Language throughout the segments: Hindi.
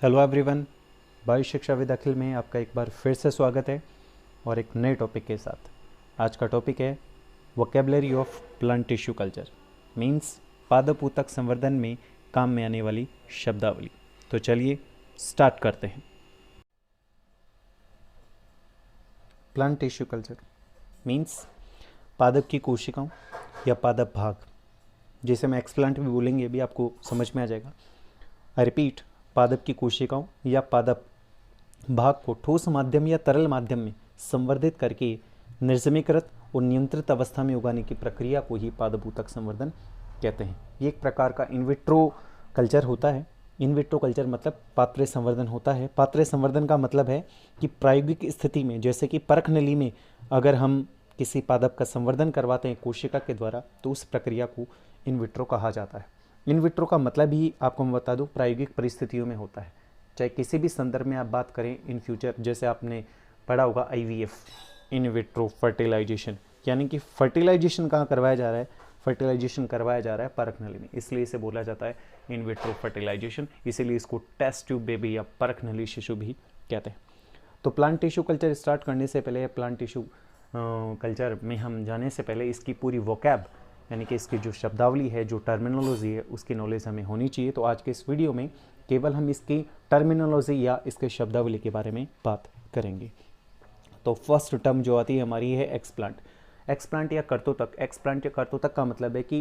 हेलो एवरीवन, बायो शिक्षा विद अखिल में आपका एक बार फिर से स्वागत है और एक नए टॉपिक के साथ। आज का टॉपिक है vocabulary of plant tissue culture, means पादप ऊतक संवर्धन में काम में आने वाली शब्दावली। तो चलिए स्टार्ट करते हैं। प्लांट टिश्यू कल्चर मींस पादप की कोशिकाओं या पादप भाग, जिसे हम एक्सप्लांट भी बोलेंगे, भी आपको समझ में आ जाएगा। आई रिपीट, पादप की कोशिकाओं या पादप भाग को ठोस माध्यम या तरल माध्यम में संवर्धित करके निर्जमीकृत और नियंत्रित अवस्था में उगाने की प्रक्रिया को ही पादप ऊतक संवर्धन कहते हैं। ये एक प्रकार का इनविट्रो कल्चर होता है। इनविट्रो कल्चर मतलब पात्रे संवर्धन होता है। पात्रे संवर्धन का मतलब है कि प्रायोगिक स्थिति में, जैसे कि परख नली में अगर हम किसी पादप का संवर्धन करवाते हैं कोशिका के द्वारा, तो उस प्रक्रिया को इनविट्रो कहा जाता है। इन विट्रो का मतलब ही आपको मैं बता दूं, प्रायोगिक परिस्थितियों में होता है। चाहे किसी भी संदर्भ में आप बात करें इन फ्यूचर, जैसे आपने पढ़ा होगा आईवीएफ, इन विट्रो फर्टिलाइजेशन, यानी कि फर्टिलाइजेशन कहाँ करवाया जा रहा है? फर्टिलाइजेशन करवाया जा रहा है परख नली में, इसलिए इसे बोला जाता है इन विट्रो फर्टिलाइजेशन। इसीलिए इसको टेस्ट ट्यूब बेबी या परख नली शिशु भी कहते हैं। तो प्लांट टिश्यू कल्चर स्टार्ट करने से पहले, प्लांट टिश्यू कल्चर में हम जाने से पहले इसकी पूरी वोकैब, यानी कि इसकी जो शब्दावली है, जो टर्मिनोलॉजी है, उसकी नॉलेज हमें होनी चाहिए। तो आज के इस वीडियो में केवल हम इसकी टर्मिनोलॉजी या इसके शब्दावली के बारे में बात करेंगे। तो फर्स्ट टर्म जो आती है हमारी है एक्सप्लांट। एक्सप्लांट या कर्तोतक। एक्सप्लांट या कर्तोतक का मतलब है कि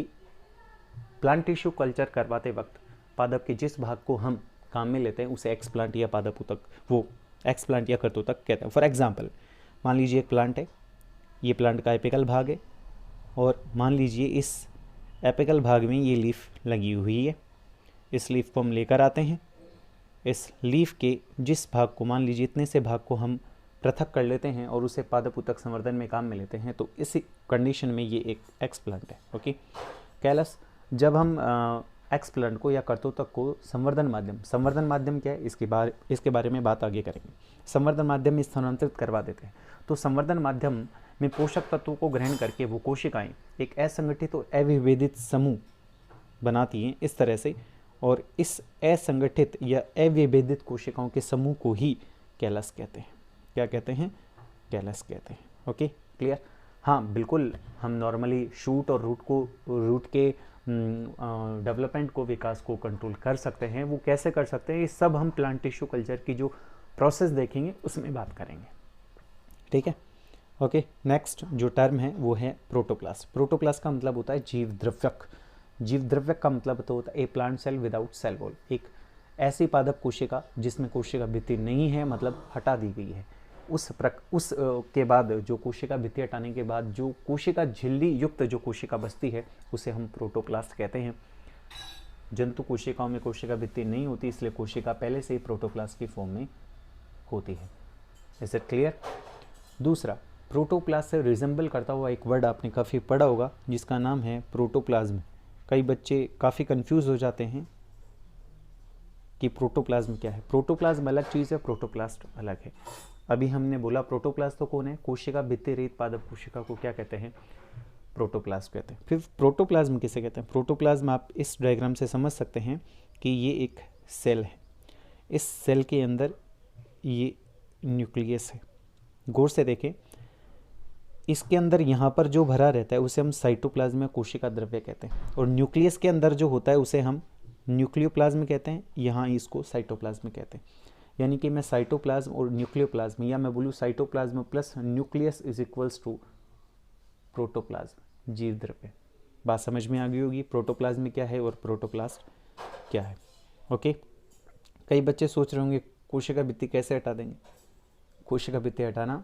प्लांट टिश्यू कल्चर करवाते वक्त पादप के जिस भाग को हम काम में लेते हैं उसे एक्सप्लांट या पादप ऊतक, वो एक्सप्लांट या कर्तोतक कहते हैं। फॉर एग्जाम्पल, मान लीजिए एक प्लांट है, ये प्लांट का एपिकल भाग है, और मान लीजिए इस एपिकल भाग में ये लीफ लगी हुई है। इस लीफ को हम लेकर आते हैं। इस लीफ के जिस भाग को, मान लीजिए इतने से भाग को हम पृथक कर लेते हैं और उसे पादप ऊतक संवर्धन में काम में लेते हैं, तो इसी कंडीशन में ये एक एक्सप्लांट है। ओके कैलस, जब हम एक्सप्लांट को या कर्तोतक को संवर्धन माध्यम क्या है, इसके बारे में बात आगे करेंगे। संवर्धन माध्यम में स्थानांतरित करवा देते हैं। तो संवर्धन माध्यम में पोषक तत्वों को ग्रहण करके वो कोशिकाएं एक असंगठित और अविभेदित समूह बनाती हैं इस तरह से, और इस असंगठित या अविभेदित कोशिकाओं के समूह को ही कैलस कहते हैं। क्या कहते हैं? कैलस कहते हैं। Okay clear? हाँ बिल्कुल, हम नॉर्मली शूट और रूट के डेवलपमेंट को, विकास को कंट्रोल कर सकते हैं। वो कैसे कर सकते हैं, ये सब हम प्लांट टिश्यू कल्चर की जो प्रोसेस देखेंगे उसमें बात करेंगे। ठीक है, ओके। नेक्स्ट जो टर्म है वो है प्रोटोप्लास्ट। प्रोटोप्लास्ट का मतलब होता है जीव द्रव्यक। जीव द्रव्यक का मतलब तो होता है a plant cell without cell wall, एक ऐसी पादप कोशिका जिसमें कोशिका भित्ति नहीं है, मतलब हटा दी गई है। उस के बाद, जो कोशिका भित्ति हटाने के बाद जो कोशिका झिल्ली युक्त जो कोशिका बचती है उसे हम प्रोटोप्लास्ट कहते हैं। जंतु कोशिकाओं में कोशिका भित्ति नहीं होती, इसलिए कोशिका पहले से ही प्रोटोप्लास्ट की फॉर्म में होती है। Is it clear? दूसरा, प्रोटोप्लास्ट से रिजेंबल करता हुआ एक वर्ड आपने काफ़ी पढ़ा होगा जिसका नाम है प्रोटोप्लाज्म। कई बच्चे काफ़ी कंफ्यूज हो जाते हैं कि प्रोटोप्लाज्म क्या है। प्रोटोप्लाज्म अलग चीज़ है, प्रोटोप्लास्ट अलग है। अभी हमने बोला प्रोटोप्लास्ट तो कौन है? कोशिका भित्ति रहित पादप कोशिका को क्या कहते हैं? प्रोटोप्लास्ट कहते हैं। फिर प्रोटोप्लाज्म किसे कहते हैं? प्रोटोप्लाज्म आप इस डायग्राम से समझ सकते हैं कि ये एक सेल है। इस सेल के अंदर ये न्यूक्लियस है। गौर से देखें, इसके अंदर यहाँ पर जो भरा रहता है उसे हम साइटोप्लाज्म या कोशिका द्रव्य कहते हैं, और न्यूक्लियस के अंदर जो होता है उसे हम न्यूक्लियोप्लाज्म कहते हैं। यहाँ इसको साइटोप्लाज्म कहते हैं। यानी कि मैं साइटोप्लाज्म और न्यूक्लियोप्लाज्म, या मैं बोलूँ cytoplasm plus nucleus is equals to protoplasm, जीव द्रव्य। बात समझ में आ गई होगी प्रोटोप्लाज्म क्या है और प्रोटोप्लास्ट क्या है। ओके, कई बच्चे सोच रहे होंगे कोशिका भित्ति कैसे हटा देंगे। कोशिका भित्ति हटाना,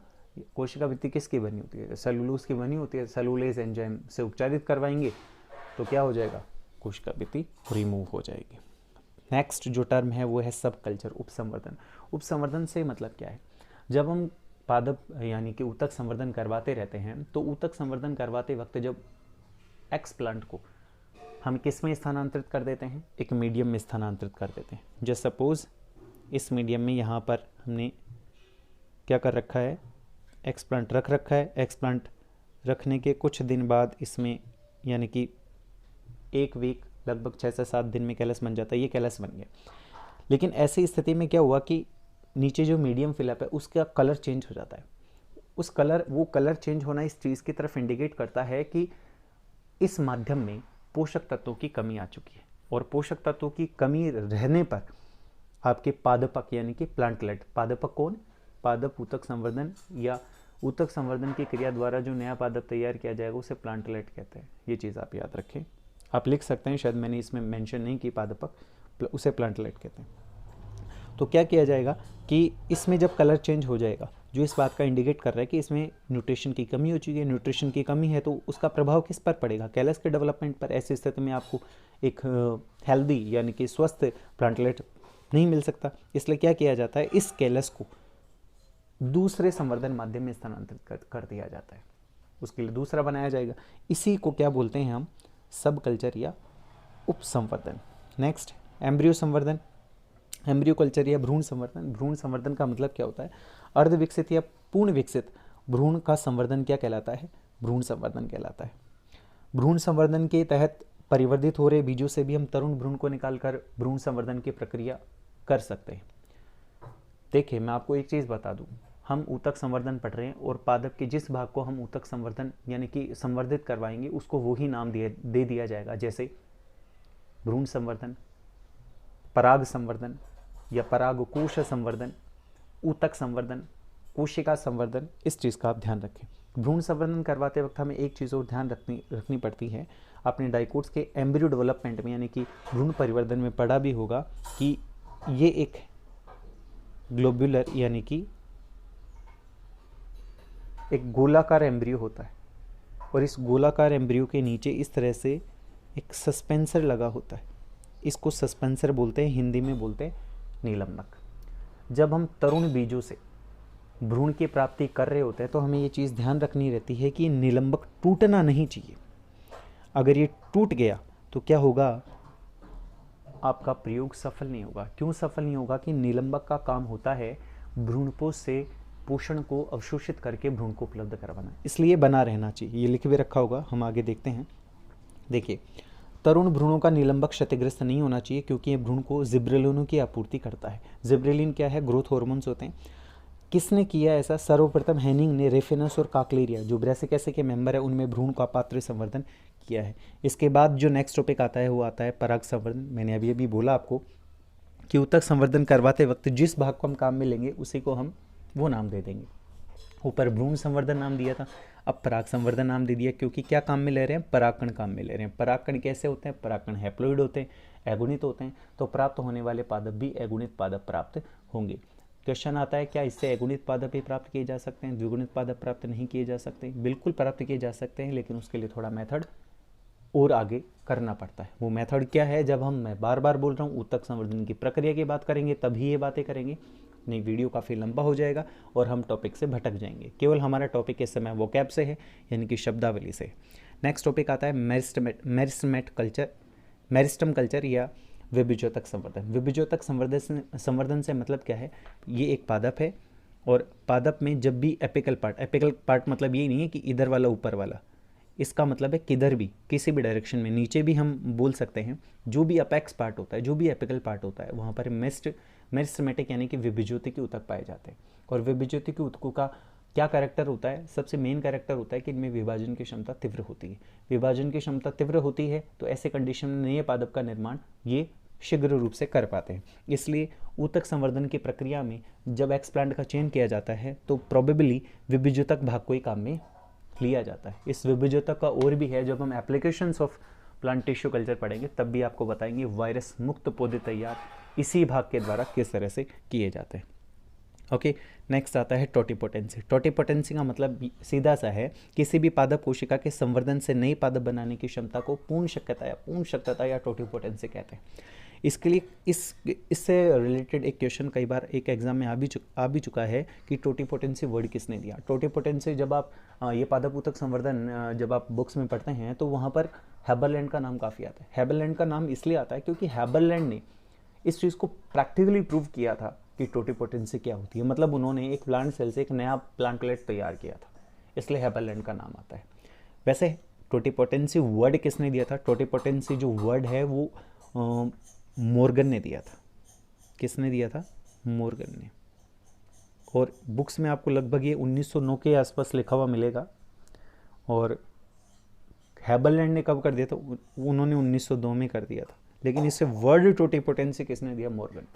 कोशिका भित्ति किसकी बनी होती है? सेलुलोज की बनी होती है। सेलुलेज एंजाइम से उपचारित करवाएंगे तो क्या हो जाएगा? कोशिका भित्ति रिमूव हो जाएगी। नेक्स्ट जो टर्म है वो है सब कल्चर, उपसंवर्धन। उपसंवर्धन से मतलब क्या है? जब हम पादप यानी कि ऊतक संवर्धन करवाते रहते हैं, तो ऊतक संवर्धन करवाते वक्त जब एक्सप्लांट को हम किस में स्थानांतरित कर देते हैं? एक मीडियम में स्थानांतरित कर देते हैं। जस्ट सपोज इस मीडियम में यहाँ पर हमने क्या कर रखा है? एक्सप्लांट रख रखा है। एक्सप्लांट रखने के कुछ दिन बाद इसमें, यानी कि एक वीक, लगभग 6 से 7 दिन में कैलस बन जाता है। ये कैलस बन गया। लेकिन ऐसी स्थिति में क्या हुआ कि नीचे जो मीडियम फिलअप है उसका कलर चेंज हो जाता है। वो कलर चेंज होना इस चीज़ की तरफ इंडिकेट करता है कि इस माध्यम में पोषक तत्वों की कमी आ चुकी है, और पोषक तत्वों की कमी रहने पर आपके पादपक यानी कि प्लांटलेट, पादपक कौन, पादप ऊतक संवर्धन या ऊतक संवर्धन की क्रिया द्वारा जो नया पादप तैयार किया जाएगा उसे प्लांटलेट कहते हैं। ये चीज़ आप याद रखें। आप लिख सकते हैं, शायद मैंने इसमें मेंशन नहीं की पादपक, उसे प्लांटलेट कहते हैं। तो क्या किया जाएगा कि इसमें जब कलर चेंज हो जाएगा, जो इस बात का इंडिकेट कर रहा है कि इसमें न्यूट्रिशन की कमी हो चुकी है। न्यूट्रिशन की कमी है तो उसका प्रभाव किस पर पड़ेगा, कैलस के डेवलपमेंट पर। ऐसी स्थिति में आपको एक हेल्दी यानी कि स्वस्थ प्लांटलेट नहीं मिल सकता। इसलिए क्या किया जाता है, इस कैलस को दूसरे संवर्धन माध्यम में स्थानांतरित कर दिया जाता है, उसके लिए दूसरा बनाया जाएगा। इसी को क्या बोलते हैं हम, सब कल्चर या उप संवर्धन। नेक्स्ट, एम्ब्रियो संवर्धन, एम्ब्रियो कल्चर या भ्रूण संवर्धन। भ्रूण संवर्धन का मतलब क्या होता है, अर्ध विकसित या पूर्ण विकसित भ्रूण का संवर्धन क्या कहलाता है, भ्रूण संवर्धन कहलाता है। भ्रूण संवर्धन के तहत परिवर्धित हो रहे बीजों से भी हम तरुण भ्रूण को निकालकर भ्रूण संवर्धन की प्रक्रिया कर सकते हैं। देखिए, मैं आपको एक चीज़ बता दूं, हम ऊतक संवर्धन पढ़ रहे हैं और पादप के जिस भाग को हम ऊतक संवर्धन यानी कि संवर्धित करवाएंगे उसको वही नाम दे दिया जाएगा, जैसे भ्रूण संवर्धन, पराग संवर्धन या परागकोश संवर्धन, ऊतक संवर्धन, कोशिका संवर्धन। इस चीज़ का आप ध्यान रखें। भ्रूण संवर्धन करवाते वक्त हमें एक चीज़ और ध्यान रखनी पड़ती है। आपने डाइकोट्स के एम्ब्रियो डेवलपमेंट में यानी कि भ्रूण परिवर्धन में पढ़ा भी होगा कि ये एक ग्लोब्यूलर यानी कि एक गोलाकार एम्ब्रियो होता है, और इस गोलाकार एम्ब्रियो के नीचे इस तरह से एक सस्पेंसर लगा होता है। इसको सस्पेंसर बोलते हैं, हिंदी में बोलते हैं निलंबक। जब हम तरुण बीजों से भ्रूण की प्राप्ति कर रहे होते हैं तो हमें ये चीज़ ध्यान रखनी रहती है कि निलंबक टूटना नहीं चाहिए। अगर ये टूट गया तो क्या होगा, आपका प्रयोग सफल नहीं होगा। क्यों सफल नहीं होगा कि निलंबक का काम होता है भ्रूणपोष से पोषण को अवशोषित करके भ्रूण को उपलब्ध करवाना, इसलिए बना रहना चाहिए। ये लिख भी रखा होगा, हम आगे देखते हैं। देखिए, तरुण भ्रूणों का निलंबक क्षतिग्रस्त नहीं होना चाहिए क्योंकि ये भ्रूण को जिब्रेलिनों की आपूर्ति करता है। जिब्रेलिन क्या है, ग्रोथ हार्मोन्स होते हैं। किसने किया ऐसा, सर्वप्रथम हैनिंग ने रेफिनस और काकलेरिया जो ब्रेसिकेसे के मेंबर है उनमें भ्रूण का पात्र संवर्धन किया है। इसके बाद जो नेक्स्ट टॉपिक आता है वो आता है पराग संवर्धन। मैंने अभी बोला आपको कि ऊतक संवर्धन करवाते वक्त जिस भाग को हम काम में लेंगे उसी को हम वो नाम दे देंगे। ऊपर भ्रूण संवर्धन नाम दिया था, अब पराग संवर्धन नाम दे दिया क्योंकि क्या काम में ले रहे हैं, परागकण काम में ले रहे हैं। परागकण कैसे होते हैं, परागकण हैप्लॉइड होते हैं, एगुणित होते हैं, तो प्राप्त होने वाले पादप भी एगुणित पादप प्राप्त होंगे। क्वेश्चन आता है क्या इससे एगुणित पादप ही प्राप्त किए जा सकते हैं, द्विगुणित पादप प्राप्त नहीं किए जा सकते? बिल्कुल प्राप्त किए जा सकते हैं, लेकिन उसके लिए थोड़ा मेथड और आगे करना पड़ता है। वो मेथड क्या है, जब मैं बार बार बोल रहा हूँ ऊतक संवर्धन की प्रक्रिया की बात करेंगे तभी ये बातें करेंगे, नहीं वीडियो काफ़ी लंबा हो जाएगा और हम टॉपिक से भटक जाएंगे। केवल हमारा टॉपिक इस समय वोकैब से है यानी कि शब्दावली से। नेक्स्ट टॉपिक आता है मेरिस्टम कल्चर या विभिजोतक संवर्धन। विभिजोतक संवर्धन से मतलब क्या है, ये एक पादप है और पादप में जब भी एपिकल पार्ट मतलब ये नहीं है कि इधर वाला ऊपर वाला, इसका मतलब है किधर भी किसी भी डायरेक्शन में, नीचे भी हम बोल सकते हैं, जो भी अपेक्स पार्ट होता है, जो भी एपिकल पार्ट होता है वहाँ पर मेरिस्टेमेटिक यानी कि विभिज्योतिकी ऊतक पाए जाते हैं। और विभिज्योतिकी ऊतकों का क्या कैरेक्टर होता है, सबसे मेन कैरेक्टर होता है कि इनमें विभाजन की क्षमता तीव्र होती है। विभाजन की क्षमता तीव्र होती है तो ऐसे कंडीशन में नए पादप का निर्माण ये शीघ्र रूप से कर पाते हैं। इसलिए ऊतक संवर्धन की प्रक्रिया में जब एक्सप्लांट का चयन किया जाता है तो प्रोबेबली विभिज्योतक भाग को ही काम में लिया जाता है। इस विभिज्योतक का और भी है, जब हम applications of plant tissue culture पढ़ेंगे तब भी आपको बताएंगे वायरस मुक्त पौधे तैयार इसी भाग के द्वारा किस तरह से किए जाते हैं। ओके, नेक्स्ट आता है टोटिपोटेंसी। टोटिपोटेंसी का मतलब सीधा सा है, किसी भी पादप कोशिका के संवर्धन से नई पादप बनाने की क्षमता को पूर्ण शक्यता या टोटिपोटेंसी कहते हैं। इसके लिए इससे रिलेटेड एक क्वेश्चन कई बार एक एग्जाम में आ भी चुका है कि टोटिपोटेंसी वर्ड किसने दिया। टोटिपोटेंसी जब आप ये पादप ऊतक संवर्धन जब आप बुक्स में पढ़ते हैं तो वहाँ पर हैबरलैंड का नाम काफ़ी आता है। हैबरलैंड का नाम इसलिए आता है क्योंकि हैबरलैंड ने इस चीज़ को प्रैक्टिकली प्रूव किया था कि टोटिपोटेंसी क्या होती है। मतलब उन्होंने एक प्लांट सेल से एक नया प्लांटलेट तैयार किया था, इसलिए हैबरलैंड का नाम आता है। वैसे टोटिपोटेंसी वर्ड किसने दिया था, टोटिपोटेंसी जो वर्ड है वो मॉर्गन ने दिया था। किसने दिया था? मॉर्गन ने। और बुक्स में आपको लगभग ये 1909 के आसपास लिखा हुआ मिलेगा। और हैबरलैंड ने कब कर दिया था? उन्होंने 1902 में कर दिया था। लेकिन इससे वर्ड टोटिपोटेंसी किसने दिया? मॉर्गन।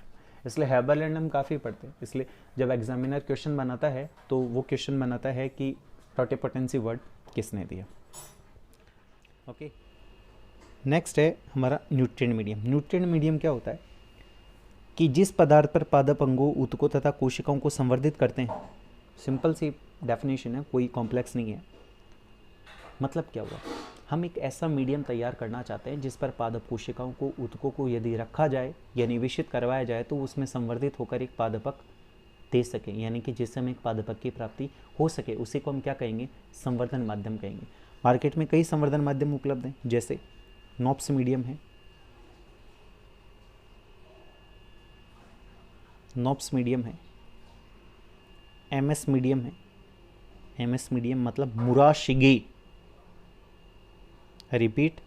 इसलिए हैबरलैंड हम काफ़ी पढ़ते हैं। इसलिए जब एग्जामिनर क्वेश्चन बनाता है तो वो क्वेश्चन बनाता है कि टोटिपोटेंसी वर्ड किसने दिया। ओके, नेक्स्ट है हमारा न्यूट्रिएंट मीडियम। न्यूट्रिएंट मीडियम क्या होता है कि जिस पदार्थ पर पादप अंगों, ऊतकों तथा कोशिकाओं को संवर्धित करते हैं। सिंपल सी डेफिनेशन है, कोई कॉम्प्लेक्स नहीं है। मतलब क्या हुआ? हम एक ऐसा मीडियम तैयार करना चाहते हैं जिस पर पादप कोशिकाओं को, ऊतकों को यदि रखा जाए या निवेशित करवाया जाए तो उसमें संवर्धित होकर एक पादपक दे सके, यानी कि जिससे हमें एक पादपक की प्राप्ति हो सके, उसी को हम क्या कहेंगे? संवर्धन माध्यम कहेंगे। मार्केट में कई संवर्धन माध्यम उपलब्ध हैं, जैसे नॉप्स मीडियम है, नॉप्स मीडियम है, एमएस मीडियम है। एमएस मीडियम मतलब मुराशिगे, रिपीट,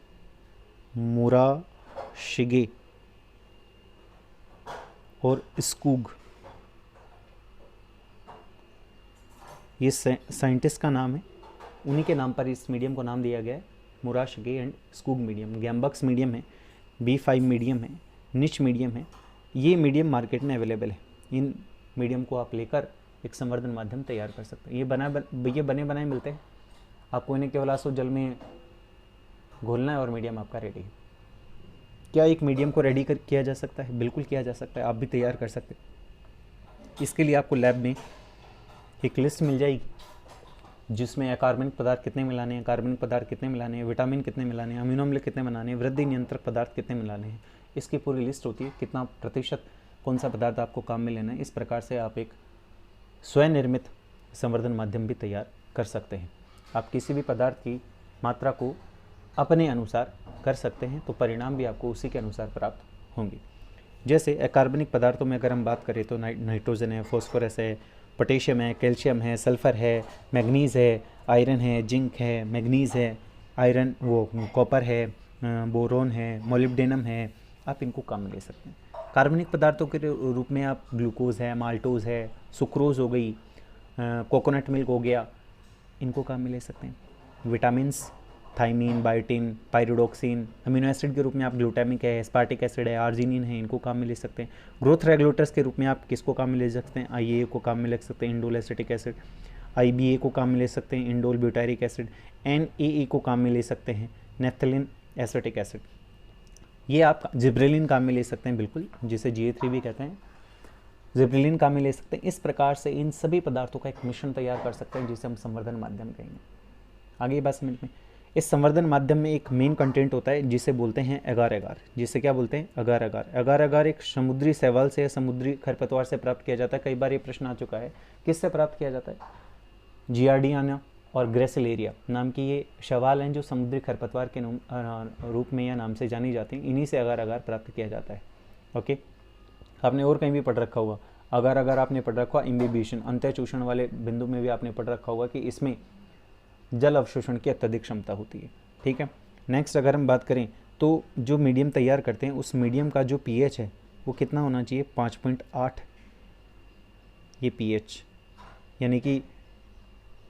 मुराशिगे। और स्कूग, ये साइंटिस्ट का नाम है, उन्हीं के नाम पर इस मीडियम को नाम दिया गया है, मुराशिगे एंड स्कूग मीडियम। गैम्बक्स मीडियम है, B5 मीडियम है, निच मीडियम है। ये मीडियम मार्केट में अवेलेबल है। इन मीडियम को आप लेकर एक संवर्धन माध्यम तैयार कर सकते हैं। ये बने बनाए मिलते हैं आपको, इन्हें केवल आंसू जल में घोलना है और मीडियम आपका रेडी है। क्या एक मीडियम को रेडी किया जा सकता है? बिल्कुल किया जा सकता है, आप भी तैयार कर सकते हैं। इसके लिए आपको लैब में एक लिस्ट मिल जाएगी जिसमें अकार्बनिक पदार्थ कितने मिलाने हैं, कार्बनिक पदार्थ कितने मिलाने हैं, विटामिन कितने मिलाने हैं, अमीनो अम्ल कितने बनाने हैं, वृद्धि नियंत्रक पदार्थ कितने मिलाने हैं। इसकी पूरी लिस्ट होती है, कितना प्रतिशत कौन सा पदार्थ आपको काम में लेना है। इस प्रकार से आप एक स्वनिर्मित संवर्धन माध्यम भी तैयार कर सकते हैं। आप किसी भी पदार्थ की मात्रा को अपने अनुसार कर सकते हैं तो परिणाम भी आपको उसी के अनुसार प्राप्त होंगे। जैसे अकार्बनिक पदार्थों में अगर हम बात करें तो नाइट्रोजन है, फॉस्फोरस है, पोटेशियम है, कैल्शियम है, सल्फ़र है, मैग्नीज़ है, आयरन है, जिंक है, मैग्नीज़ है, आयरन कॉपर है, बोरोन है, मोलिब्डेनम है। आप इनको काम में ले सकते हैं। कार्बनिक पदार्थों के रूप में आप ग्लूकोज है, माल्टोज है, सुक्रोज हो गई, कोकोनट मिल्क हो गया, इनको काम में ले सकते हैं। Vitamins, thiamine, biotin, pyridoxine. Amino acid के रूप में आप ग्लूटामिक है, एस्पार्टिक एसिड है, आर्जिनिन है, इनको काम में ले सकते हैं। ग्रोथ रेगुलेटर्स के रूप में आप किसको काम में ले सकते हैं? IAA को काम में ले सकते हैं, इंडोल एसिटिक एसिड। IBA को काम में ले सकते हैं, इंडोल ब्यूटारिक एसिड। NAA को काम में ले सकते हैं, नेफ्थलीन एसिटिक एसिड। ये आप जिब्रेलिन काम में ले सकते हैं, बिल्कुल, जिसे GA3 भी कहते हैं, जिब्रेलिन काम में ले सकते हैं। इस प्रकार से इन सभी पदार्थों का एक मिश्रण तैयार कर सकते हैं जिसे हम संवर्धन माध्यम कहेंगे। आगे ये बात समझ में। इस संवर्धन माध्यम में एक मेन कंटेंट होता है जिसे बोलते हैं अगार अगार। जिसे क्या बोलते हैं? अगार अगार। अगार अगार एक समुद्री शैवाल से, समुद्री खरपतवार से प्राप्त किया जाता है। कई बार ये प्रश्न आ चुका है, किससे प्राप्त किया जाता है? जियार्डियाना और ग्रेसिलेरिया नाम की ये शैवाल हैं जो समुद्री खरपतवार के रूप में या नाम से जानी जाती हैं। इन्हीं से अगार अगार प्राप्त किया जाता है। ओके, आपने और कहीं भी पढ़ रखा होगा अगार अगार, आपने पढ़ रखा होगा इम्बिबिशन, अंतःचूषण वाले बिंदु में भी आपने पढ़ रखा होगा कि इसमें जल अवशोषण की अत्यधिक क्षमता होती है। ठीक है, नेक्स्ट अगर हम बात करें तो जो मीडियम तैयार करते हैं उस मीडियम का जो pH है वो कितना होना चाहिए? 5.8। ये pH यानी कि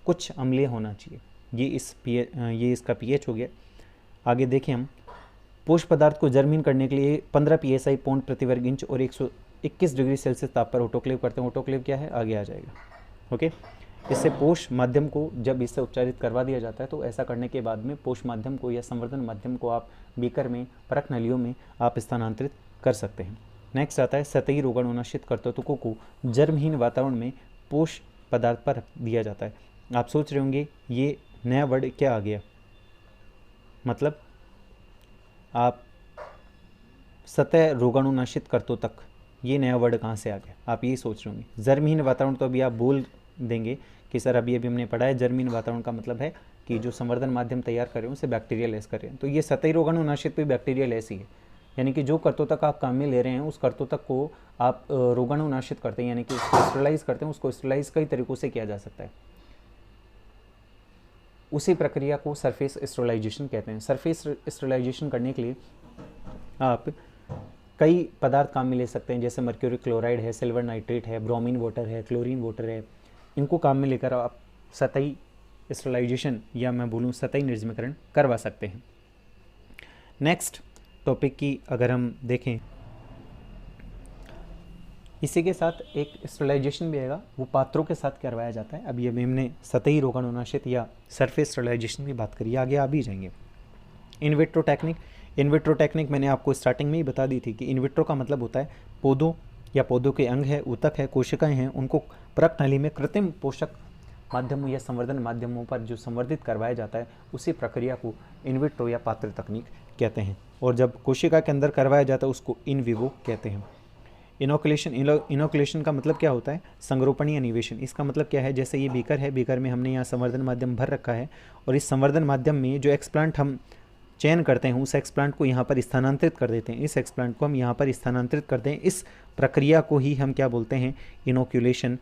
कुछ अम्लीय होना चाहिए। ये इसका pH हो गया। आगे देखें हम, पोषक पदार्थ को जर्मीन करने के लिए 15 PSI पौंड प्रति वर्ग इंच और 121 डिग्री सेल्सियस ताप पर ऑटोक्लेव करते हैं। ऑटोक्लेव क्या है? आगे आ जाएगा। ओके, इससे पोष माध्यम को जब इससे उपचारित करवा दिया जाता है तो ऐसा करने के बाद में पोष माध्यम को या संवर्धन माध्यम को आप बीकर में, परख नलियों में आप स्थानांतरित कर सकते हैं। नेक्स्ट आता है सतही रोगाणुनाशित कर्तृत्वों को जर्महीन वातावरण में पोष पदार्थ पर रख दिया जाता है। आप सोच रहे होंगे ये नया वर्ड क्या आ गया, मतलब आप सतह रोगाणुनाशित कर्तृत्व, ये नया वर्ड कहाँ से आ गया, आप यही सोच रहे होंगे। जर्महीन वातावरण तो अभी आप बोल देंगे कि सर अभी हमने पढ़ा है जर्मीन वातावरण का मतलब है कि जो संवर्धन माध्यम तैयार कर रहे हैं उसे बैक्टीरिया लेस कर रहे हैं। तो ये सतही रोगाणुनाशित भी बैक्टीरिया लेस ही है, यानी कि जो कर्तोतक आप काम में ले रहे हैं उस कर्तोतक को आप रोगाणुनाशित करते हैं, यानी कि उसको स्टरलाइज करते हैं। उसको स्टरलाइज कई तरीकों से किया जा सकता है। उसी प्रक्रिया को सरफेस स्टरलाइजेशन कहते हैं। सरफेस स्टरलाइजेशन करने के लिए आप कई पदार्थ काम में ले सकते हैं, जैसे मर्क्यूरी क्लोराइड है, सिल्वर नाइट्रेट है, ब्रोमीन वाटर है, क्लोरीन वाटर है। इनको काम में लेकर आप सतही स्टरलाइजेशन या मैं बोलूँ सतही निर्जमीकरण करवा सकते हैं। नेक्स्ट टॉपिक की अगर हम देखें, इसी के साथ एक स्टरलाइजेशन भी आएगा, वो पात्रों के साथ करवाया जाता है। अभी हमने सतही रोगाणुनाशित या सरफेस स्टरलाइजेशन की बात करी, आगे आ भी जाएंगे। इनविट्रो टेक्निक, इनविट्रो टेक्निक मैंने आपको स्टार्टिंग में ही बता दी थी कि इनविट्रो का मतलब होता है पौधों या पौधों के अंग है, ऊतक है, कोशिकाएं हैं, उनको परख नली में कृत्रिम पोषक माध्यमों या संवर्धन माध्यमों पर जो संवर्धित करवाया जाता है, उसी प्रक्रिया को इनविट्रो या पात्र तकनीक कहते हैं। और जब कोशिका के अंदर करवाया जाता है उसको इन विवो कहते हैं। इनोकुलेशन, इनोकुलेशन का मतलब क्या होता है? संगरोपण या निवेशन। इसका मतलब क्या है? जैसे ये बीकर है, बीकर में हमने यहाँ संवर्धन माध्यम भर रखा है और इस संवर्धन माध्यम में जो एक्सप्लांट हम चयन करते हैं उस एक्सप्लांट को यहाँ पर स्थानांतरित कर देते हैं, इस एक्सप्लांट को हम यहाँ पर स्थानांतरित करते हैं। इस प्रक्रिया को ही हम क्या बोलते हैं? इनोक्यूलेशन,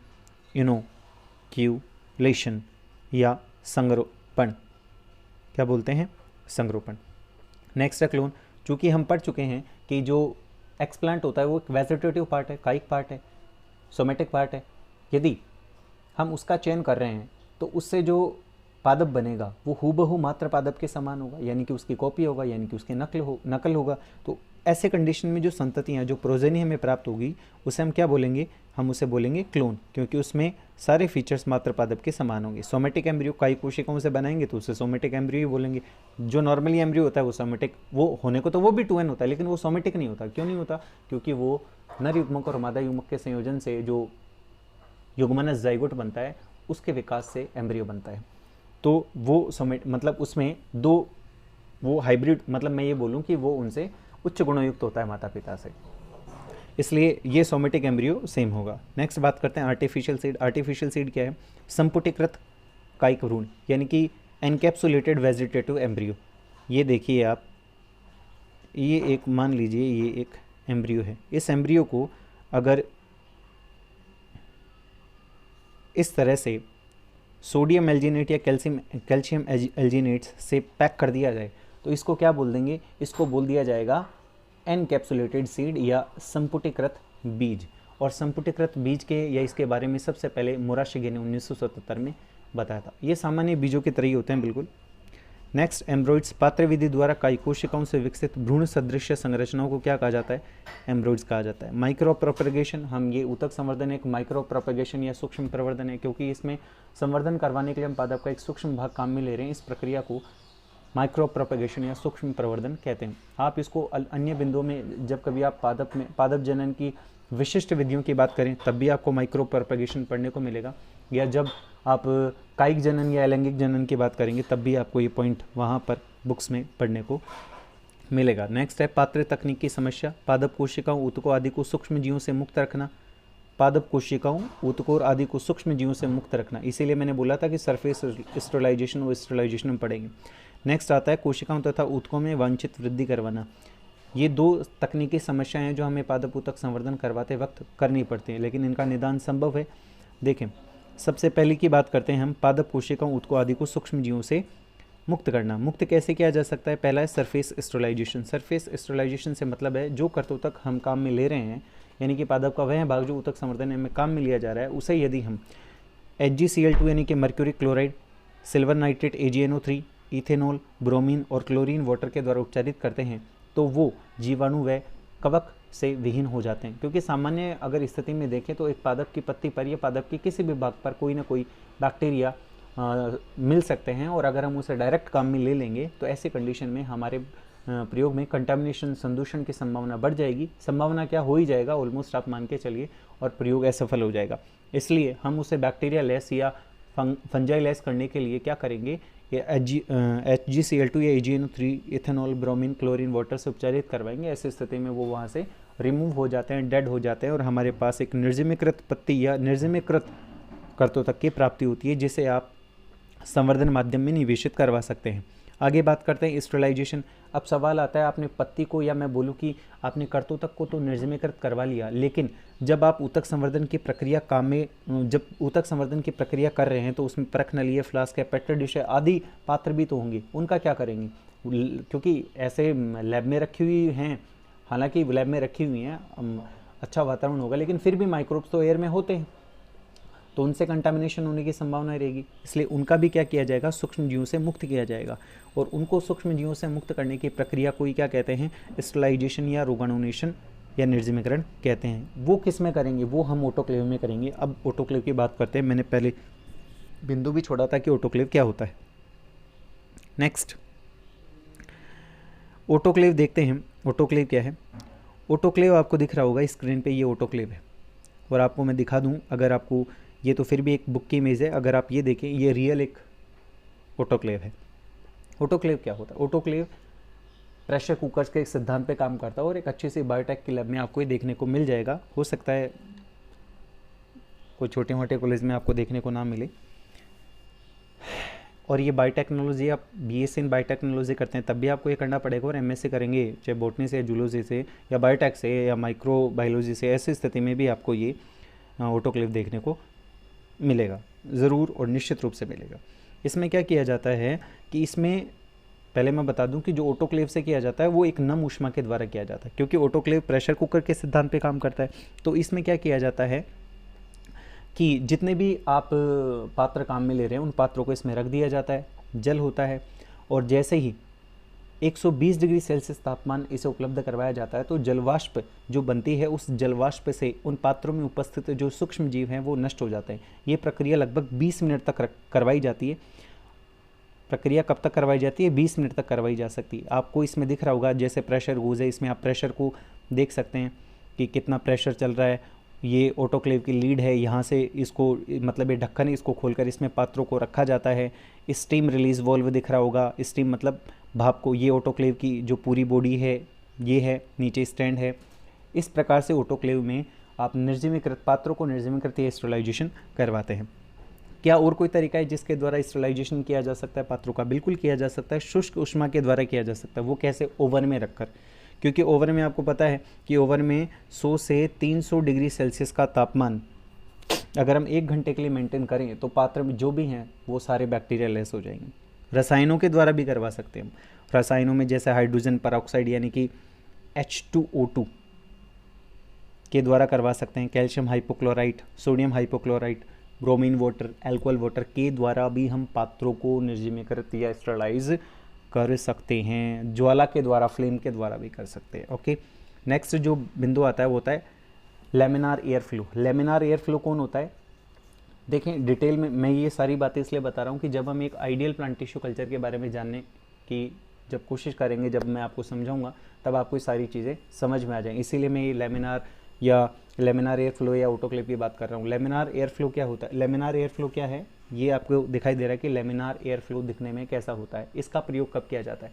इनोक्यूलेशन या संगरोपण। क्या बोलते हैं? संगरोपण। नेक्स्ट है क्लोन। चूँकि हम पढ़ चुके हैं कि जो एक्सप्लांट होता है वो एक वेजिटेटिव पार्ट है, कायिक पार्ट है, सोमेटिक पार्ट है। यदि हम उसका चयन कर रहे हैं तो उससे जो पादप बनेगा वो हूबहू मात्र पादप के समान होगा, यानी कि उसकी कॉपी होगा, यानी कि उसकी नकल होगा। तो ऐसे कंडीशन में जो संततियाँ, जो प्रोजेनी हमें प्राप्त होगी उसे हम क्या बोलेंगे? हम उसे बोलेंगे क्लोन, क्योंकि उसमें सारे फीचर्स मात्र पादप के समान होंगे। सोमेटिक एम्ब्रियो कायिक कोशिकाओं से बनाएंगे तो उसे सोमेटिक एम्ब्रियो ही बोलेंगे। जो नॉर्मली एम्ब्रियो होता है वो सोमेटिक, वो होने को तो वो भी 2n होता है, लेकिन वो सोमेटिक नहीं होता। क्यों नहीं होता? क्योंकि वो नर युग्मक और मादा युग्मक के संयोजन से जो युग्मनस जाइगोट बनता है उसके विकास से एम्ब्रियो बनता है। तो वो मतलब उसमें दो वो हाइब्रिड, मतलब मैं ये बोलूँ कि वो उनसे उच्च गुणयुक्त होता है माता पिता से, इसलिए ये सोमेटिक एम्ब्रियो सेम होगा। नेक्स्ट बात करते हैं आर्टिफिशियल सीड। आर्टिफिशियल सीड क्या है? संपुटीकृत कायिक भ्रूण, यानी कि एनकैप्सुलेटेड वेजिटेटिव एम्ब्रियो। ये देखिए आप, ये एक मान लीजिए ये एक एम्ब्रियो है। इस एम्ब्रियो को अगर इस तरह से सोडियम एल्जीनेट या कैल्शियम एल्जीनेट्स से पैक कर दिया जाए तो इसको क्या बोल देंगे? इसको बोल दिया जाएगा एनकैप्सुलेटेड सीड या संपुटीकृत बीज। और संपुटीकृत बीज के या इसके बारे में सबसे पहले मुराशिगे ने 1977 में बताया था। ये सामान्य बीजों की तरह ही होते हैं बिल्कुल। नेक्स्ट एम्ब्रॉइड्स। पात्र विधि द्वारा कायिक कोशिकाओं से विकसित भ्रूण सदृश संरचनाओं को क्या कहा जाता है? एम्ब्रॉइड्स कहा जाता है। माइक्रो प्रोपेगेशन, हम ये ऊतक संवर्धन एक माइक्रो प्रोपेगेशन या सूक्ष्म प्रवर्धन है, क्योंकि इसमें संवर्धन करवाने के लिए हम पादप का एक सूक्ष्म भाग काम में ले रहे हैं। इस प्रक्रिया को माइक्रो प्रोपेगेशन या सूक्ष्म प्रवर्धन कहते हैं। आप इसको अन्य बिंदुओं में जब कभी आप पादप जनन की विशिष्ट विधियों की बात करें तब भी आपको माइक्रो प्रोपेगेशन पढ़ने को मिलेगा, या जब आप कायिक जनन या अलैंगिक जनन की बात करेंगे तब भी आपको ये पॉइंट वहाँ पर बुक्स में पढ़ने को मिलेगा। नेक्स्ट है पात्र तकनीक की समस्या। पादप कोशिकाओं, ऊतकों आदि को सूक्ष्म जीवों से मुक्त रखना। पादप कोशिकाओं, ऊतकों आदि को सूक्ष्म जीवों से मुक्त रखना, इसीलिए मैंने बोला था कि सरफेस स्टरलाइजेशन और स्टरलाइजेशन में पढ़ेंगे। नेक्स्ट आता है कोशिकाओं तथा ऊतकों में वांछित वृद्धि करवाना। ये दो तकनीकी समस्याएं हैं जो हमें पादप ऊतक संवर्धन करवाते वक्त करनी पड़ती हैं, लेकिन इनका निदान संभव है। देखें, सबसे पहले की बात करते हैं हम पादप कोशिकाओं, ऊतकों आदि को सूक्ष्म जीवों से मुक्त करना। मुक्त कैसे किया जा सकता है? पहला है सरफेस स्टरलाइजेशन। सरफेस स्टरलाइजेशन से मतलब है जो कर्तोतक हम काम में ले रहे हैं, यानी कि पादप का वह भाग जो ऊतक संवर्धन में काम में लिया जा रहा है, उसे यदि हम HgCl2 यानी कि mercury chloride, silver nitrate AgNO3, ethanol, bromine और क्लोरीन वाटर के द्वारा उपचारित करते हैं तो वो जीवाणु व कवक से विहीन हो जाते हैं। क्योंकि सामान्य अगर स्थिति में देखें तो एक पादप की पत्ती पर या पादप के किसी भी भाग पर कोई ना कोई बैक्टीरिया मिल सकते हैं, और अगर हम उसे डायरेक्ट काम में ले लेंगे तो ऐसी कंडीशन में हमारे प्रयोग में कंटामिनेशन, संदूषण की संभावना बढ़ जाएगी। संभावना क्या, हो ही जाएगा ऑलमोस्ट, आप मान के चलिए, और प्रयोग असफल हो जाएगा। इसलिए हम उसे बैक्टीरिया लेस या फंजाई लेस करने के लिए क्या करेंगे? HgCl2 या AgNO3, ethanol, bromine, chlorine water से उपचारित करवाएंगे। ऐसी स्थिति में वो वहाँ से रिमूव हो जाते हैं, डेड हो जाते हैं, और हमारे पास एक निर्जमीकृत पत्ती या निर्जमीकृत कर्तोतक की प्राप्ति होती है, जिसे आप संवर्धन माध्यम में निवेशित करवा सकते हैं। आगे बात करते हैं स्टरलाइजेशन। अब सवाल आता है, आपने पत्ती को, या मैं बोलूँ कि आपने कर्तोतक को तो निर्जमीकृत करवा लिया, लेकिन जब आप ऊतक संवर्धन की प्रक्रिया जब ऊतक संवर्धन की प्रक्रिया कर रहे हैं तो उसमें परख नली है, फ्लास्क है, पेट्री डिश है, आदि पात्र भी तो होंगे, उनका क्या करेंगे? क्योंकि ऐसे लैब में रखी हुई हैं, हालांकि लैब में रखी हुई हैं, अच्छा वातावरण होगा, लेकिन फिर भी माइक्रोब्स तो एयर में होते हैं, तो उनसे कंटामिनेशन होने की संभावना रहेगी। इसलिए उनका भी क्या किया जाएगा, सूक्ष्म जीवों से मुक्त किया जाएगा। और उनको सूक्ष्म जीवों से मुक्त करने की प्रक्रिया को ही क्या कहते हैं, स्टरलाइजेशन या रोगाणुनेशन या निर्जमीकरण कहते हैं। वो किस में करेंगे, वो हम ऑटोक्लेव में करेंगे। अब ऑटोक्लेव की बात करते हैं, मैंने पहले बिंदु भी छोड़ा था कि ऑटोक्लेव क्या होता है। नेक्स्ट ऑटोक्लेव देखते हैं। ऑटोक्लेव क्या है, ऑटोक्लेव आपको दिख रहा होगा स्क्रीन पे, ये ऑटोक्लेव है। और आपको मैं दिखा दूं, अगर आपको, ये तो फिर भी एक बुक की इमेज है, अगर आप ये देखें ये रियल एक ऑटोक्लेव है। ऑटोक्लेव क्या होता है, ऑटोक्लेव प्रेशर कुकर्स के एक सिद्धांत पे काम करता है और एक अच्छी सी बायोटेक की लैब में आपको ये देखने को मिल जाएगा। हो सकता है कोई छोटे मोटे कॉलेज में आपको देखने को ना मिले। और ये बायोटेक्नोलॉजी, आप बीएससी इन बायोटेक्नोलॉजी करते हैं तब भी आपको ये करना पड़ेगा, और एमएससी करेंगे चाहे बॉटनी से, जूलॉजी से, या बायोटेक से, या माइक्रोबायोलॉजी से, ऐसी स्थिति में भी आपको ये ऑटोक्लेव देखने को मिलेगा, ज़रूर और निश्चित रूप से मिलेगा। इसमें क्या किया जाता है कि इसमें पहले मैं बता दूं कि जो ऑटोक्लेव से किया जाता है वो एक नम ऊष्मा के द्वारा किया जाता है, क्योंकि ऑटोक्लेव प्रेशर कुकर के सिद्धांत पे काम करता है। तो इसमें क्या किया जाता है कि जितने भी आप पात्र काम में ले रहे हैं उन पात्रों को इसमें रख दिया जाता है, जल होता है, और जैसे ही 120 डिग्री सेल्सियस तापमान इसे उपलब्ध करवाया जाता है तो जलवाष्प जो बनती है, उस जलवाष्प से उन पात्रों में उपस्थित जो सूक्ष्म जीव हैं वो नष्ट हो जाते हैं। ये प्रक्रिया लगभग 20 मिनट तक करवाई जाती है। प्रक्रिया कब तक करवाई जाती है, 20 मिनट तक करवाई जा सकती है। आपको इसमें दिख रहा होगा जैसे प्रेशर गूज है, इसमें आप प्रेशर को देख सकते हैं कि कितना प्रेशर चल रहा है। ये ऑटोक्लेव की लीड है, यहाँ से इसको, मतलब ये ढक्कन है, इसको खोलकर इसमें पात्रों को रखा जाता है। स्टीम रिलीज वॉल्व दिख रहा होगा, स्टीम मतलब भाप को, ये ऑटोक्लेव की जो पूरी बॉडी है ये है, नीचे स्टैंड है। इस प्रकार से ऑटोक्लेव में आप निर्जमीकृत पात्रों को निर्जमीकृत या स्टरलाइजेशन करवाते हैं। क्या और कोई तरीका है जिसके द्वारा स्टरलाइजेशन किया जा सकता है पात्रों का? बिल्कुल किया जा सकता है, शुष्क ऊष्मा के द्वारा किया जा सकता है। वो कैसे? ओवन में रखकर, क्योंकि ओवन में आपको पता है कि ओवन में 100 से 300 डिग्री सेल्सियस का तापमान अगर हम 1 घंटे के लिए मेंटेन करें तो पात्र में जो भी हैं वो सारे बैक्टीरिया लेस हो जाएंगे। रसायनों के द्वारा भी करवा सकते हैं हम। रसायनों में जैसे हाइड्रोजन परऑक्साइड यानी कि H2O2 के द्वारा करवा सकते हैं, calcium hypochlorite, sodium hypochlorite, bromine water, alcohol water के द्वारा भी हम पात्रों को निर्जमीकृत या स्टरलाइज कर सकते हैं। ज्वाला के द्वारा, फ्लेम के द्वारा भी कर सकते हैं। ओके, नेक्स्ट जो बिंदु आता है वो होता है laminar air flow. Laminar air flow कौन होता है? देखें डिटेल में, मैं ये सारी बातें इसलिए बता रहा हूँ कि जब हम एक आइडियल प्लांट टिश्यू कल्चर के बारे में जानने की जब कोशिश करेंगे, जब मैं आपको समझाऊंगा तब आपको ये सारी चीज़ें समझ में आ जाएंगी। इसीलिए मैं ये लेमिनार एयर फ्लो या ऑटोक्लेव की बात कर रहा हूँ। लेमिनार एयर फ्लो क्या होता है? लेमिनार एयर फ्लो क्या है, ये आपको दिखाई दे रहा है कि लेमिनार एयर फ्लो दिखने में कैसा होता है। इसका प्रयोग कब किया जाता है?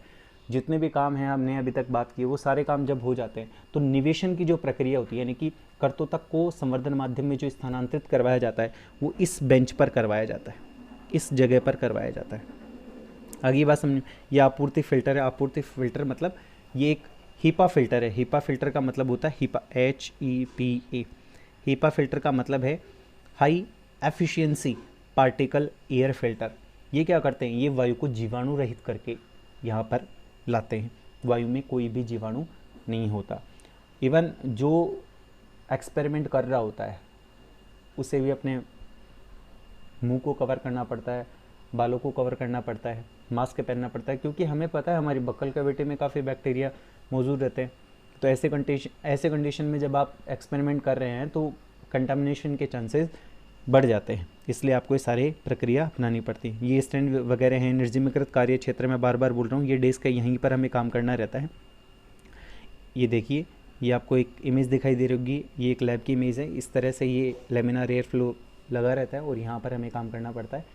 जितने भी काम हैं हमने अभी तक बात की, वो सारे काम जब हो जाते हैं तो निवेशन की जो प्रक्रिया होती है, यानी कि कर्तोतक को संवर्धन माध्यम में जो स्थानांतरित करवाया जाता है वो इस बेंच पर करवाया जाता है, इस जगह पर करवाया जाता है। आगे बात समझ, ये आपूर्ति फिल्टर है। आपूर्ति फिल्टर मतलब ये एक हीपा फिल्टर है। हीपा फिल्टर का मतलब होता है हीपा, HEPA। हीपा फिल्टर का मतलब है high efficiency particle air filter. ये क्या करते हैं? ये वायु को जीवाणु रहित करके यहाँ पर लाते हैं। वायु में कोई भी जीवाणु नहीं होता। इवन जो एक्सपेरिमेंट कर रहा होता है उसे भी अपने मुंह को कवर करना पड़ता है, बालों को कवर करना पड़ता है, मास्क पहनना पड़ता है, क्योंकि हमें पता है हमारी बक्कल कैविटी में काफ़ी बैक्टीरिया मौजूद रहते हैं। तो ऐसे कंडीशन में जब आप एक्सपेरिमेंट कर रहे हैं तो कंटामिनेशन के चांसेस बढ़ जाते हैं, इसलिए आपको ये सारे प्रक्रिया अपनानी पड़ती है। ये स्टैंड वगैरह हैं, निर्जमीकृत कार्य क्षेत्र में बार बार बोल रहा हूँ, ये डेस्क है, यहीं पर हमें काम करना रहता है। ये देखिए, ये आपको एक इमेज दिखाई दे रही होगी, ये एक लैब की इमेज है। इस तरह से ये लेमिनार एयर फ्लो लगा रहता है और यहाँ पर हमें काम करना पड़ता है।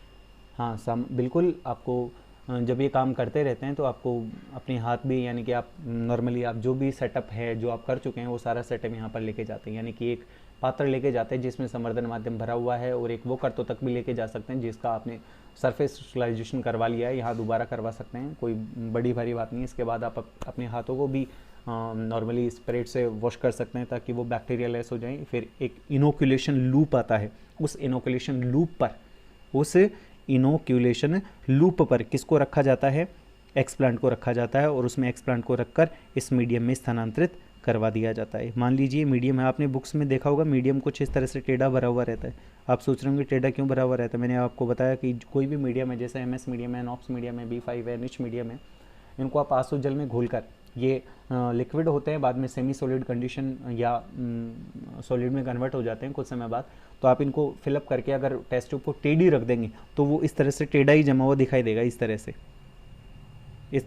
हाँ, बिल्कुल आपको जब ये काम करते रहते हैं तो आपको अपने हाथ भी, यानी कि आप नॉर्मली आप जो भी सेटअप है जो आप कर चुके हैं वो सारा सेटअप यहाँ पर लेके जाते हैं। यानी कि एक पात्र लेके जाते हैं जिसमें संवर्धन माध्यम भरा हुआ है, और एक वो कर्तोतक भी लेके जा सकते हैं जिसका आपने सरफेस स्टरलाइजेशन करवा लिया है, यहाँ दोबारा करवा सकते हैं, कोई बड़ी भारी बात नहीं है। इसके बाद आप अपने हाथों को भी नॉर्मली स्प्रेड से वॉश कर सकते हैं ताकि वो बैक्टीरिया लेस हो जाएं। फिर एक इनोक्यूलेशन लूप आता है, उस इनोक्यूलेशन लूप पर किसको रखा जाता है? एक्सप्लांट को रखा जाता है, और उसमें एक्सप्लांट को रखकर इस मीडियम में स्थानांतरित करवा दिया जाता है। मान लीजिए मीडियम है, आपने बुक्स में देखा होगा मीडियम कुछ इस तरह से टेढ़ा भरा हुआ रहता है। आप सोच रहे होंगे टेढ़ा क्यों भरा हुआ रहता है, मैंने आपको बताया कि कोई भी मीडियम है, जैसे MS मीडियम है, नॉप्स मीडियम है, B5 है, निच मीडियम है, इनको आप आंसू जल में घोलकर, ये लिक्विड होते हैं, बाद में सेमी सॉलिड कंडीशन या सॉलिड में कन्वर्ट हो जाते हैं कुछ समय बाद, तो आप इनको फिलअप करके अगर टेस्ट ट्यूब को टेढ़ी रख देंगे तो वो इस तरह से टेढ़ा ही जमा हुआ दिखाई देगा, इस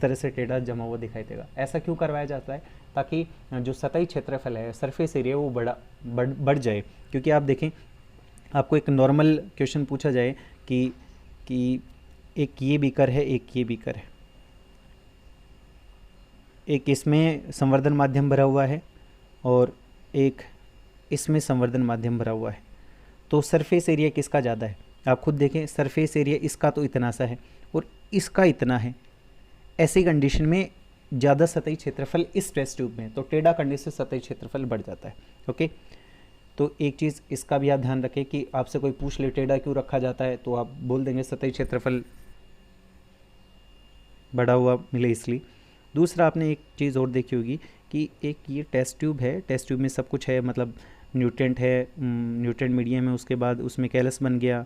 तरह से टेढ़ा जमा हुआ दिखाई देगा। ऐसा क्यों करवाया जाता है, ताकि जो सतही क्षेत्रफल है, सरफेस एरिया, वो बढ़ जाए। क्योंकि आप देखें, आपको एक नॉर्मल क्वेश्चन पूछा जाए कि एक ये बीकर है, एक ये बीकर है, एक इसमें संवर्धन माध्यम भरा हुआ है और एक इसमें संवर्धन माध्यम भरा हुआ है, तो सरफेस एरिया किसका ज़्यादा है? आप खुद देखें, सरफेस एरिया इसका तो इतना सा है और इसका इतना है। ऐसी कंडीशन में ज़्यादा सतही क्षेत्रफल इस टेस्ट ट्यूब में, तो टेढ़ा करने से सतही क्षेत्रफल बढ़ जाता है। ओके, तो एक चीज़ इसका भी आप ध्यान रखें कि आपसे कोई पूछ ले टेढ़ा क्यों रखा जाता है, तो आप बोल देंगे सतही क्षेत्रफल बढ़ा हुआ मिले इसलिए। दूसरा, आपने एक चीज़ और देखी होगी कि एक ये टेस्ट ट्यूब है, टेस्ट ट्यूब में सब कुछ है, मतलब न्यूट्रेंट है, न्यूट्रेंट मीडियम है, उसके बाद उसमें कैलस बन गया।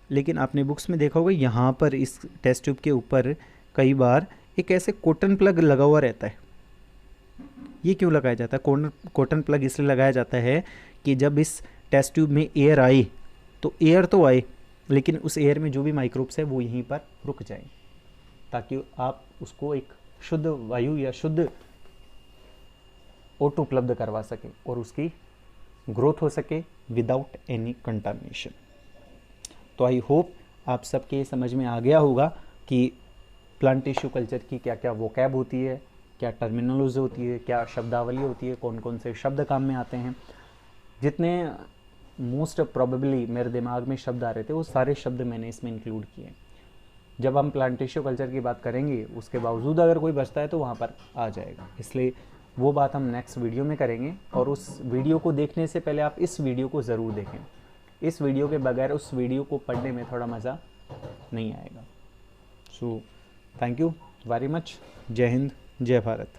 लेकिन आपने बुक्स में देखा होगा यहाँ पर इस टेस्ट ट्यूब के ऊपर कई बार एक ऐसे कॉटन प्लग लगा हुआ रहता है। ये क्यों लगाया जाता है? कॉटन प्लग इसलिए लगाया जाता है कि जब इस टेस्ट ट्यूब में एयर आए तो एयर तो आए, लेकिन उस एयर में जो भी माइक्रोब्स है वो यहीं पर रुक जाए, ताकि आप उसको एक शुद्ध वायु या शुद्ध O2 उपलब्ध करवा सके और उसकी ग्रोथ हो सके विदाउट एनी कंटामिनेशन। तो आई होप आप सबके समझ में आ गया होगा कि प्लांट टिश्यू कल्चर की क्या क्या वोकैब होती है, क्या टर्मिनोलॉजी होती है, क्या शब्दावली होती है, कौन कौन से शब्द काम में आते हैं। जितने मोस्ट प्रोबेबली मेरे दिमाग में शब्द आ रहे थे वो सारे शब्द मैंने इसमें इंक्लूड किए। जब हम प्लांट टिश्यू कल्चर की बात करेंगे उसके बावजूद अगर कोई बचता है तो वहाँ पर आ जाएगा, इसलिए वो बात हम नेक्स्ट वीडियो में करेंगे। और उस वीडियो को देखने से पहले आप इस वीडियो को ज़रूर देखें। इस वीडियो के बगैर उस वीडियो को पढ़ने में थोड़ा मज़ा नहीं आएगा। So thank you very much. जय हिंद, जय भारत।